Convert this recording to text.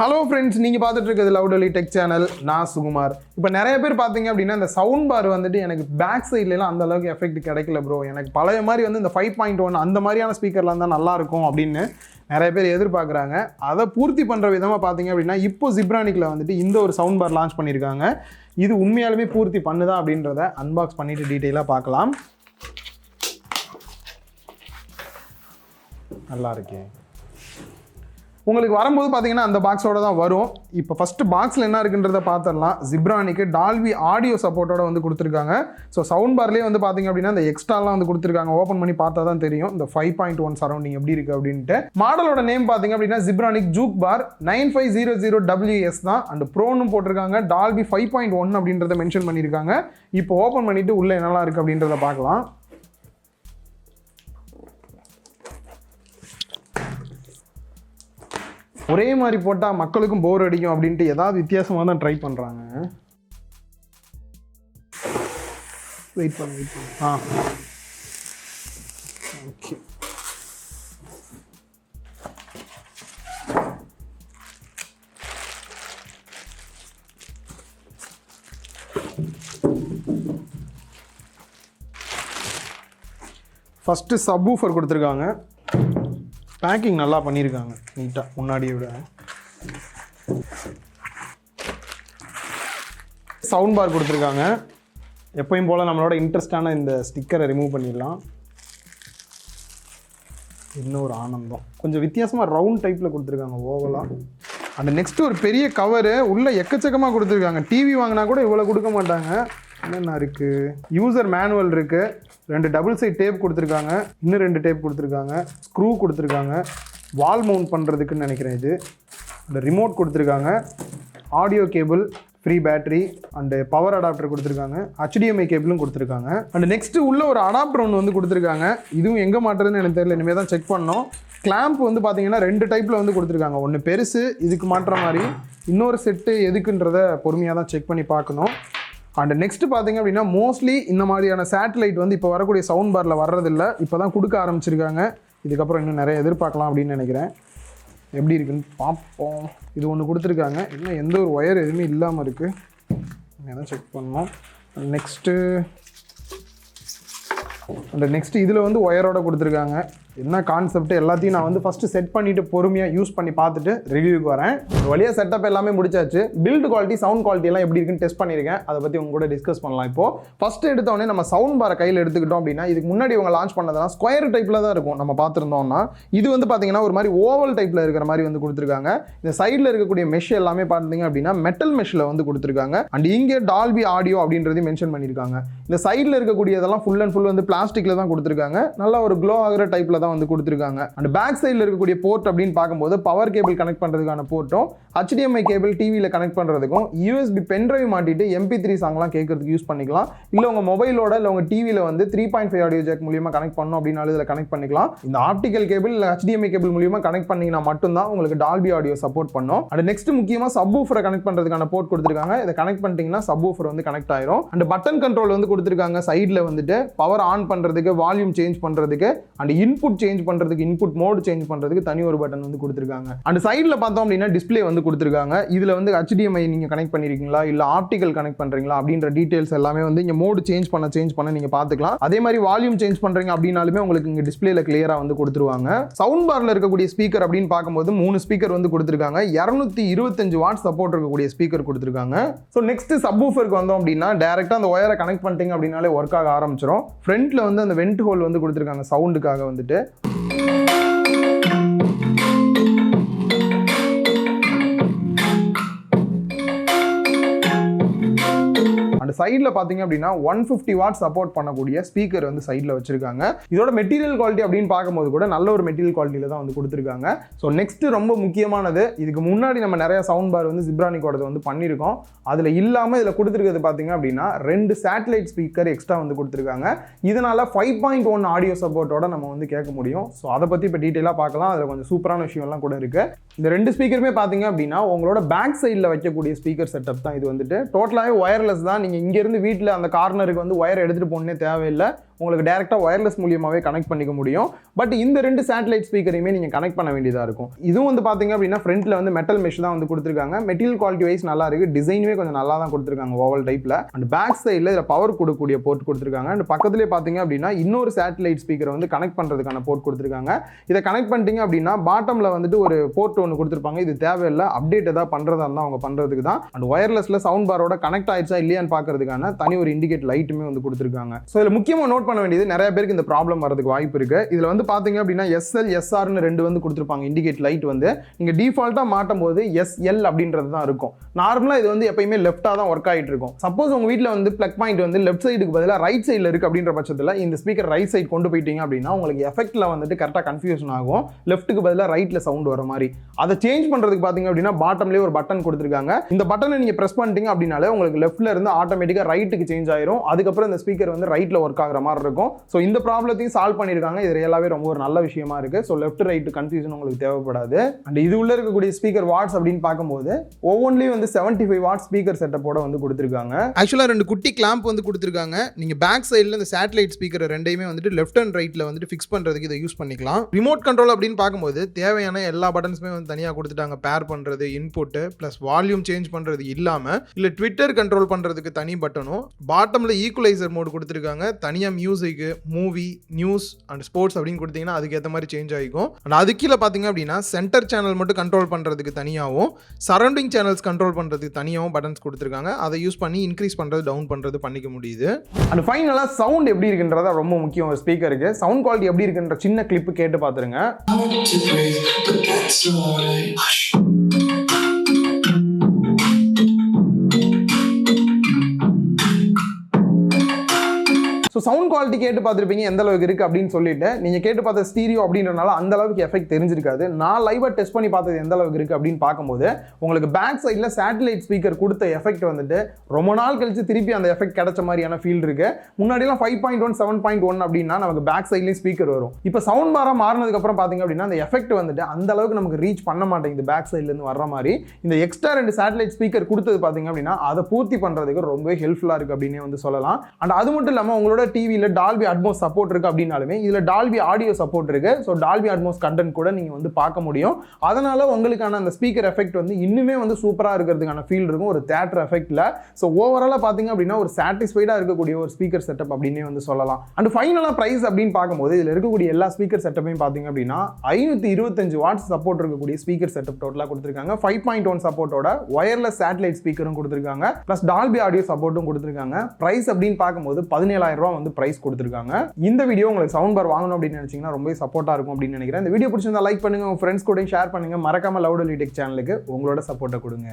Hello friends, நீங்கள் பார்த்துட்டு இருக்கிறது லவுடலி டெக் சேனல். நான் சுகுமார். இப்போ நிறைய பேர் பார்த்தீங்க அப்படின்னா இந்த சவுண்ட் பார் வந்துட்டு எனக்கு பேக் சைட்லாம் அந்த அளவுக்கு எஃபெக்ட் கிடைக்கல ப்ரோ, எனக்கு பழைய மாதிரி வந்து இந்த 5.1 அந்த மாதிரியான ஸ்பீக்கர்லாம் தான் நல்லாயிருக்கும் அப்படின்னு நிறைய பேர் எதிர்பார்க்குறாங்க. அதை பூர்த்தி பண்ணுற விதமாக பார்த்தீங்க அப்படின்னா இப்போ ஜிப்ரானிக்கில் வந்துட்டு இந்த ஒரு சவுண்ட் பார் லான்ச் பண்ணியிருக்காங்க. இது உண்மையாலுமே பூர்த்தி பண்ணுதா அப்படின்றத அன்பாக்ஸ் பண்ணிவிட்டு டீட்டெயிலாக பார்க்கலாம். நல்லா இருக்கே. உங்களுக்கு வரும்போது பார்த்தீங்கன்னா அந்த பாக்ஸோட தான் வரும். இப்போ ஃபஸ்ட்டு பாக்ஸில் என்ன இருக்குன்றதை பார்த்துடலாம். ஜிப்ரானிக்கு டால்பி ஆடியோ சப்போர்ட்டோட வந்து கொடுத்துருக்காங்க. ஸோ சவுண்ட் பார்லேயே வந்து பார்த்தீங்க அப்படின்னா இந்த எக்ஸ்ட்ராலாம் வந்து கொடுத்துருக்காங்க. ஓப்பன் பண்ணி பார்த்தா தான் தெரியும் இந்த 5.1 சரௌண்டிங் எப்படி இருக்குது அப்படின்ட்டு. மாடலோட நேம் பார்த்தீங்க அப்படின்னா ஜிப்ரானிக் ஜூக் பார் 9500WS தான். அண்ட் ப்ரோன்னு போட்டிருக்காங்க. டால்பி 5.1 அப்படின்றத மென்ஷன் பண்ணியிருக்காங்க. இப்போ ஓப்பன் பண்ணிவிட்டு உள்ளே என்னெல்லாம் இருக்குது அப்படின்றத பார்க்கலாம். ஒரே மாதிரி போட்டால் மக்களுக்கும் போர் அடிக்கும் அப்படின்ட்டு ஏதாவது வித்தியாசமாக தான் ட்ரை பண்ணுறாங்க. வெயிட் பண்ணு. ஓகே. ஃபஸ்ட்டு சப்வூஃபர் கொடுத்துருக்காங்க. பேக்கிங் நல்லா பண்ணியிருக்காங்க நீட்டாக, முன்னாடியை விட. சவுண்ட் பார் கொடுத்துருக்காங்க. எப்பயும் போல் நம்மளோட இன்ட்ரெஸ்டான இந்த ஸ்டிக்கரை ரிமூவ் பண்ணிடலாம். இன்னொரு ஆனந்தம். கொஞ்சம் வித்தியாசமாக ரவுண்ட் டைப்பில் கொடுத்துருக்காங்க ஓவலாக. அந்த நெக்ஸ்ட்டு ஒரு பெரிய கவரு உள்ளே எக்கச்சக்கமாக கொடுத்துருக்காங்க. டிவி வாங்கினா கூட இவ்வளோ கொடுக்க மாட்டாங்க. என்னென்ன இருக்குது? யூசர் மேனுவல் இருக்குது. 2 டபுள் சைட் டேப் கொடுத்துருக்காங்க. இன்னும் 2 டேப் கொடுத்துருக்காங்க. ஸ்க்ரூ கொடுத்துருக்காங்க. வால் மவுண்ட் பண்ணுறதுக்குன்னு நினைக்கிறேன் இது. அந்த ரிமோட் கொடுத்துருக்காங்க. Audio cable, free battery and power adapter கொடுத்துருக்காங்க. HDMI கேபிளும் கொடுத்துருக்காங்க. அண்ட் நெக்ஸ்ட்டு உள்ள ஒரு அடாப்டர் ஒன்று வந்து கொடுத்துருக்காங்க. இதுவும் எங்கே மாட்டுறதுன்னு எனக்கு தெரியல, இனிமேல் தான் செக் பண்ணோம். கிளாம்ப் வந்து பார்த்தீங்கன்னா 2 டைப்பில் வந்து கொடுத்துருக்காங்க. ஒன்று பெருசு, இதுக்கு மாட்டுற மாதிரி. இன்னொரு செட்டு எதுக்குன்றதை பொறுமையாக தான் செக் பண்ணி பார்க்கணும். அண்ட் நெக்ஸ்ட் பார்த்தீங்க அப்படின்னா மோஸ்ட்லி இந்த மாதிரியான சேட்டலைட் வந்து இப்போ வரக்கூடிய சவுண்ட் பாரில் வர்றதில்லை. இப்போ தான் கொடுக்க ஆரம்பிச்சிருக்காங்க. இதுக்கப்புறம் இன்னும் நிறைய எதிர்பார்க்கலாம் அப்படின்னு நினைக்கிறேன். எப்படி இருக்குன்னு பார்ப்போம். இது ஒன்று கொடுத்துருக்காங்க. இன்னும் எந்த ஒரு ஒயர் எதுவுமே இல்லாமல் இருக்குது. எதாவது செக் பண்ணோம். நெக்ஸ்ட்டு இதில் வந்து ஒயரோட கொடுத்துருக்காங்க. என்ன கான்செப்ட் எல்லாத்தையும் நான் வந்து ஃபஸ்ட்டு செட் பண்ணிவிட்டு பொறுமையாக யூஸ் பண்ணி பார்த்துட்டு ரிவ்யூக்கு வரேன். ஒரு வழியாக செட்டப் எல்லாமே முடிச்சாச்சு. பில்டு குவாலிட்டி, சவுண்ட் குவாலிட்டி எல்லாம் எப்படி இருக்குன்னு டெஸ்ட் பண்ணியிருக்கேன். அதை பற்றி உங்க கூட டிஸ்கஸ் பண்ணலாம். இப்போது ஃபஸ்ட்டு எடுத்தோடனே நம்ம சவுண்ட் பாரை கையில் எடுத்துக்கிட்டோம் அப்படின்னா இதுக்கு முன்னாடி இவங்க லான்ச் பண்ணதெல்லாம் ஸ்கொயர் டைப்பில் தான் இருக்கும். நம்ம பார்த்துருந்தோம்னா இது வந்து பார்த்தீங்கன்னா ஒரு மாதிரி ஓவல் டைப்பில் இருக்கிற மாதிரி வந்து கொடுத்துருக்காங்க. இந்த சைடில் இருக்கக்கூடிய மெஷ் எல்லாமே பார்த்தீங்க அப்படின்னா மெட்டல் மெஷ்ஷில் வந்து கொடுத்துருக்காங்க. அண்ட் இங்கே டால்பி ஆடியோ அப்படின்றதையும் மென்ஷன் பண்ணியிருக்காங்க. இந்த சைடில் இருக்கக்கூடியதெல்லாம் ஃபுல் அண்ட் ஃபுல் வந்து பிளாஸ்டிக்கில் தான் கொடுத்துருக்காங்க. நல்லா ஒரு க்ளோ ஆகிற டைப்பில் தான் வந்து கொடுத்துருக்காங்க. அண்ட் பேக் சைடில் இருக்கக்கூடிய போர்ட் அப்படின்னு பார்க்கும்போது பவர் கேபிள் கனெக்ட் பண்ணுறதுக்கான போர்ட்டும், HDMI கேபிள் டிவியில் கனெக்ட் பண்ணுறதுக்கும், USB பென்ட்ரைவ் மாட்டிட்டு MP3 சாங்லாம் கேட்கறதுக்கு யூஸ் பண்ணிக்கலாம். இல்லை உங்கள் மொபைலோட இல்லை உங்கள் டிவியில் வந்து 3.5 ஆடியோ ஜாக் மூலியமாக கனெக்ட் பண்ணணும் அப்படின்னாலும் இதில் கனெக்ட் பண்ணிக்கலாம். இந்த ஆப்டிக்கல் கேபிள் இல்லை HDMI கேபிள் மூலியமாக கனெக்ட் பண்ணிங்கன்னா மட்டும்தான் உங்களுக்கு டால்பி ஆடியோ சப்போர்ட் பண்ணும். அண்ட் நெக்ஸ்ட் முக்கியமாக சப்வூஃபரை கனெக்ட் பண்ணுறதுக்கான போர்ட் கொடுத்துருக்காங்க. இதை கனெக்ட் பண்ணிட்டீங்கன்னா சப்வூஃபர் வந்து கனெக்ட் ஆயிரும். அண்ட் பட்டன் கண்ட்ரோல் வந்து கொடுத்துருக்காங்க. சைடில் வந்துட்டு பவர் ஆன் பண்ணுறதுக்கு, வால்யூம் சேஞ்ச் பண்ணுறதுக்கு, அண்ட் இன்புட் சேஞ்ச் பண்ணுறதுக்கு, இன்புட் மோட் சேஞ்ச் பண்ணுறதுக்கு தனி ஒரு பட்டன் வந்து கொடுத்துருக்காங்க. அண்ட் சைடில் பார்த்தோம் அப்படின்னா டிஸ்பிளே வந்து கொடுத்துருக்காங்க. இதில் வந்து HDMI நீங்கள் கனெக்ட் பண்ணியிருக்கீங்களா இல்லை ஆப்டிக்கல் கனெக்ட் பண்ணுறீங்களா அப்படின்ற டீட்டெயில்ஸ் எல்லாமே வந்து இங்கே மோடு சேஞ்ச் பண்ண நீங்கள் பார்த்துக்கலாம். அதே மாதிரி வால்யூம் சேஞ்ச் பண்ணுறீங்க அப்படின்னாலுமே உங்களுக்கு இங்கே டிஸ்பிளேல கிளியராக வந்து கொடுத்துருவாங்க. சவுண்ட் பார்ல இருக்கக்கூடிய ஸ்பீக்கர் அப்படின்னு பார்க்கும்போது 3 ஸ்பீக்கர் வந்து கொடுத்துருக்காங்க. 225 வாட் சப்போர்ட் இருக்கக்கூடிய ஸ்பீக்கர் கொடுத்துருக்காங்க. ஸோ நெக்ஸ்ட் சப்வூஃபருக்கு வந்தோம் அப்படின்னா டேரெக்டாக அந்த ஒயரை கனெக்ட் பண்ணிட்டீங்க அப்படின்னாலே ஒர்க் ஆக ஆரம்பிச்சிடும். ஃப்ரண்ட்ல வந்து அந்த வெண்ட் ஹோல் வந்து கொடுத்துருக்காங்க சவுண்டுக்காக வந்துட்டு. அண்ட் சைடில் பார்த்தீங்க அப்படின்னா 150 வாட் சப்போர்ட் பண்ணக்கூடிய ஸ்பீக்கர் வந்து சைடில் வச்சிருக்காங்க. இதோட மெட்டீரியல் குவாலிட்டி அப்படின்னு பார்க்கும்போது கூட நல்ல ஒரு மெட்டீரியல் குவாலிட்டியில் தான் வந்து கொடுத்துருக்காங்க. ஸோ நெக்ஸ்ட் ரொம்ப முக்கியமானது, இதுக்கு முன்னாடி நம்ம நிறைய சவுண்ட் பார் வந்து ஜிப்ரானிக்கோட வந்து பண்ணியிருக்கோம். அதில் இல்லாமல் இதில் கொடுத்துருக்கிறது பார்த்தீங்க அப்படின்னா 2 சேட்டலைட் ஸ்பீக்கர் எக்ஸ்ட்ரா வந்து கொடுத்துருக்காங்க. இதனால 5.1 ஆடியோ சப்போர்ட்டோட நம்ம வந்து கேட்க முடியும். ஸோ அதை பற்றி இப்போ டீட்டெயிலாக பார்க்கலாம். அதில் கொஞ்சம் சூப்பரான விஷயம்லாம் கூட இருக்கு. இந்த 2 ஸ்பீக்கருமே பார்த்தீங்க அப்படின்னா உங்களோட பேக் சைடில் வைக்கக்கூடிய ஸ்பீக்கர் செட்டப் தான் இது வந்துட்டு. டோட்டலாகவே ஒயர்லெஸ் தான். நீங்கள் இங்கேருந்து வீட்டில் அந்த கார்னருக்கு வந்து ஒயர் எடுத்துகிட்டு போகணுன்னே தேவையில்லை. உங்களுக்கு டேரெக்டாக ஒயர்லெஸ் மூலியமாகவே கனெக்ட் பண்ணிக்க முடியும். பட் இந்த 2 சேட்டலைட் ஸ்பீக்கரையுமே நீங்கள் கனெக்ட் பண்ண வேண்டியதாக இருக்கும். இதுவும் வந்து பார்த்தீங்க அப்படின்னா ஃப்ரண்ட்டில் வந்து மெட்டல் மெஷ் தான் வந்து கொடுத்துருக்காங்க. மெட்டீரியல் குவாலிட்டி வைஸ் நல்லா இருக்குது. டிசைனுமே கொஞ்சம் நல்லா தான் கொடுத்துருக்காங்க ஓவல் டைப்பில். அண்ட் பேக் சைடில் இதில் பவர் கொடுக்கக்கூடிய போர்ட் கொடுத்துருக்காங்க. அண்ட் பக்கத்துலேயே பார்த்தீங்க அப்படின்னா இன்னொரு சேட்டலைட் ஸ்பீக்கரை வந்து கனெக்ட் பண்ணுறதுக்கான போர்ட் கொடுத்துருக்காங்க. இதை கனெக்ட் பண்ணிட்டீங்க அப்படின்னா பாட்டமில் வந்துட்டு ஒரு போர்ட் ஒன்று கொடுத்துருப்பாங்க. இது தேவையில்லை, அப்டேட் ஏதாவது பண்ணுறதா இருந்தால் அவங்க பண்ணுறதுக்கு தான். அண்ட் ஒயர்லெஸில் சவுண்ட் பாரோட கனெக்ட் ஆயிடுச்சா இல்லையான்னு பார்க்கறதுக்கான தனி ஒரு இண்டிகேட் லைட்டுமே வந்து கொடுத்துருக்காங்க. ஸோ இதில் முக்கியமாக நோட் பண்ண வேண்டியது, நிறைய பேருக்கு இந்த ப்ராப்ளம் வரதுக்கு வாய்ப்பு இருக்குது. இதில் வந்து பார்த்தீங்க அப்படின்னா SL SRன்னு 2 வந்து கொடுத்துருப்பாங்க இண்டிகேட் லைட் வந்து. நீங்கள் டிஃபால்ட்டாக மாட்டும் போது SL அப்படின்றது தான் இருக்கும். நார்மலாக இது வந்து எப்பயுமே லெஃப்டாக தான் ஒர்க் ஆகிட்டு இருக்கும். சப்போஸ் உங்கள் வீட்டில் வந்து பிளக் பாயிண்ட் வந்து லெஃப்ட் சைடுக்கு பதிலாக ரைட் சைடில் இருக்குது அப்படின்ற பட்சத்தில் இந்த ஸ்பீக்கர் ரைட் சைடு கொண்டு போயிட்டீங்க அப்படின்னா உங்களுக்கு எஃபெக்ட்டில் வந்துட்டு கரெக்டாக கன்ஃபியூஷன் ஆகும். லெஃப்ட்டுக்கு பதிலாக ரைட்டில் சவுண்ட் வர மாதிரி. அதை சேஞ்ச் பண்ணுறதுக்கு பார்த்தீங்க அப்படின்னா பாட்டம்லேயே ஒரு பட்டன் கொடுத்துருக்காங்க. இந்த பட்டனை நீங்கள் ப்ரெஸ் பண்ணிட்டீங்க அப்படின்னாலே உங்களுக்கு லெஃப்ட்டில் இருந்து ஆட்டோமேட்டிக்காக ரைட்டுக்கு சேஞ்ச் ஆயிரும். அதுக்கப்புறம் இந்த ஸ்பீக்கர் வந்து ரைட்டில் ஒர்க் ஆகிற மாதிரி இருக்கும். ஸோ இந்த ப்ராப்ளத்தையும் சால்வ் பண்ணியிருக்காங்க. இது ரியலாகவே ரொம்ப ஒரு நல்ல விஷயமா இருக்குது. ஸோ லெஃப்ட் ரைட்டு கன்ஃபியூஷன் உங்களுக்கு தேவைப்படாது. அண்ட் இது உள்ள இருக்கக்கூடிய ஸ்பீக்கர் வாட்ஸ் அப்படின்னு பார்க்கும்போது ஒவ்வொன்றிலையும் வந்து 75 வாட் ஸ்பீக்கர் செட்டப்போட வந்து கொடுத்துருக்காங்க. ஆக்சுவலாக 2 குட்டி கிளாம்ப் வந்து கொடுத்துருக்காங்க. நீங்கள் பேக் சைடில் இந்த சேட்டலைட் ஸ்பீக்கர் ரெண்டையுமே வந்துட்டு லெஃப்ட் அண்ட் ரைட்டில் வந்துட்டு ஃபிக்ஸ் பண்ணுறதுக்கு இதை யூஸ் பண்ணிக்கலாம். ரிமோட் கண்ட்ரோல் அப்படின்னு பார்க்கும்போது தேவையான எல்லா பட்டன்ஸுமே வந்து தனியாக கொடுத்துட்டாங்க. பேர் பண்ணுறது, இன்புட்டு ப்ளஸ் வால்யூம் சேஞ்ச் பண்ணுறது இல்லாமல் இல்லை ட்விட்டர் கண்ட்ரோல் பண்ணுறதுக்கு தனி பட்டனும், பாட்டமில் ஈக்குவலைசர் மோடு கொடுத்துருக்காங்க. தனியாக மியூசிக்கு, மூவி, நியூஸ் அண்ட் ஸ்போர்ட்ஸ் அப்படின்னு கொடுத்தீங்கன்னா அதுக்கேற்ற மாதிரி சேஞ்ச் ஆகிக்கும். அண்ட் அது கீழே பார்த்தீங்க அப்படின்னா சென்டர் சேனல் மட்டும் கண்ட்ரோல் பண்ணுறதுக்கு தனியாகவும், சரௌண்டிங் சேனல்ஸ் கண்ட்ரோல் பண்ணுறதுக்கு தனியாகவும் பட்டன்ஸ் கொடுத்துருக்காங்க. அதை யூஸ் பண்ணி இன்க்ரீஸ் பண்ணுறது, டவுன் பண்ணுறது பண்ணிக்க முடியுது. அண்ட் ஃபைனலாக சவுண்ட் எப்படி இருக்குன்றதா ரொம்ப முக்கியம் ஒரு ஸ்பீக்கருக்கு. சவுண்ட் குவாலிட்டி எப்படி இருக்குன்ற சின்ன கிளிப்பு கேட்டு பார்த்துருங்க. ஸோ சவுண்ட் குவாலிட்டி கேட்டு பார்த்துருப்பீங்க எந்த அளவுக்கு இருக்குது அப்படின்னு சொல்லிட்டு. நீங்கள் கேட்டு பார்த்த ஸ்டீரியோ அப்படின்றனால அந்த அளவுக்கு எஃபெக்ட் தெரிஞ்சிருக்காது. நான் லைவாக டெஸ்ட் பண்ணி பார்த்தது எந்த அளவுக்கு இருக்குது அப்படின்னு பார்க்கும்போது உங்களுக்கு பேக் சைடில் சேட்டலைட் ஸ்பீக்கர் கொடுத்த எஃபெக்ட் வந்துட்டு ரொம்ப நாள் கழிச்சு திருப்பி அந்த எஃபெக்ட் கிடைச்ச மாதிரியான ஃபீல் இருக்குது. முன்னாடிலாம் 5.1 7.1 அப்படின்னா நமக்கு பேக் சைட்லேயும் ஸ்பீக்கர் வரும். இப்போ சவுண்ட் பாராக மாறினதுக்கப்புறம் பார்த்தீங்க அப்படின்னா அந்த எஃபெக்ட் வந்துட்டு அந்த அளவுக்கு நமக்கு ரீச் பண்ண மாட்டேங்குது பேக் சைட்லேருந்து வர்ற மாதிரி. இந்த எக்ஸ்ட்ரா 2 சேட்டலைட் ஸ்பீக்கர் கொடுத்தது பார்த்தீங்க அப்படின்னா அதை பூர்த்தி பண்ணுறதுக்கு ரொம்பவே ஹெல்ப்ஃபுல்லாக இருக்குது அப்படின்னே வந்து சொல்லலாம். அண்ட் அது மட்டும் இல்லாமல் உங்களோட டிவியில் டால்பி அட்மோஸ் சப்போர்ட் இருக்கு அப்படினாலுமே இதுல டால்பி ஆடியோ சப்போர்ட் இருக்கு. ஸோ டால்பி அட்மோஸ் கண்டென்ட் கூட நீங்க வந்து பார்க்க முடியும். அதனால உங்களுக்கான அந்த ஸ்பீக்கர் எஃபெக்ட் வந்து இன்னுமே வந்து சூப்பரா இருக்கிறதுக்கான ஃபீல் இருக்கும் ஒரு தியேட்டர் எஃபெக்ட்ல. ஸோ ஓவராலா பாத்தீங்க அப்படின்னா ஒரு சாட்டிஸ்ஃபைடா இருக்கக்கூடிய ஒரு ஸ்பீக்கர் செட்டப் அப்படின்னே வந்து சொல்லலாம். அண்ட் ஃபைனலா பிரைஸ் அப்படின்னு பார்க்கும்போது இதுல இருக்கக்கூடிய எல்லா ஸ்பீக்கர் செட்டப்பையும் பாத்தீங்க அப்படின்னா 525 வாட்ஸ் சப்போர்ட் இருக்கக்கூடிய ஸ்பீக்கர் செட்டப் டோட்டலா கொடுத்திருக்காங்க. 5.1 சப்போர்ட்டோட ஒயர்லெஸ் சேட்டலைட் ஸ்பீக்கரும் கொடுத்திருக்காங்க. பிளஸ் டால்பி ஆடியோ சப்போர்ட்டும் கொடுத்திருக்காங்க. பிரைஸ் அப்படின்னு பார்க்கும்போது 17,000 ரூபாய் வந்து பிரைஸ் கொடுத்திருக்காங்க. இந்த வீடியோ உங்களுக்கு சவுண்ட் பார் வாங்கணும் அப்படின்னு நினைச்சீங்கன்னா ரொம்ப சப்போர்ட்டா இருக்கும் அப்படின்னு நினைக்கிறேன். இந்த வீடியோ பிடிச்சிருந்தா லைக் பண்ணுங்க, உங்க ஃப்ரெண்ட்ஸ் கூட ஷேர் பண்ணுங்க. மறக்காம லவுட் ஒலி டெக் சேனலுக்கு உங்களோட சப்போர்ட்டை கொடுங்க.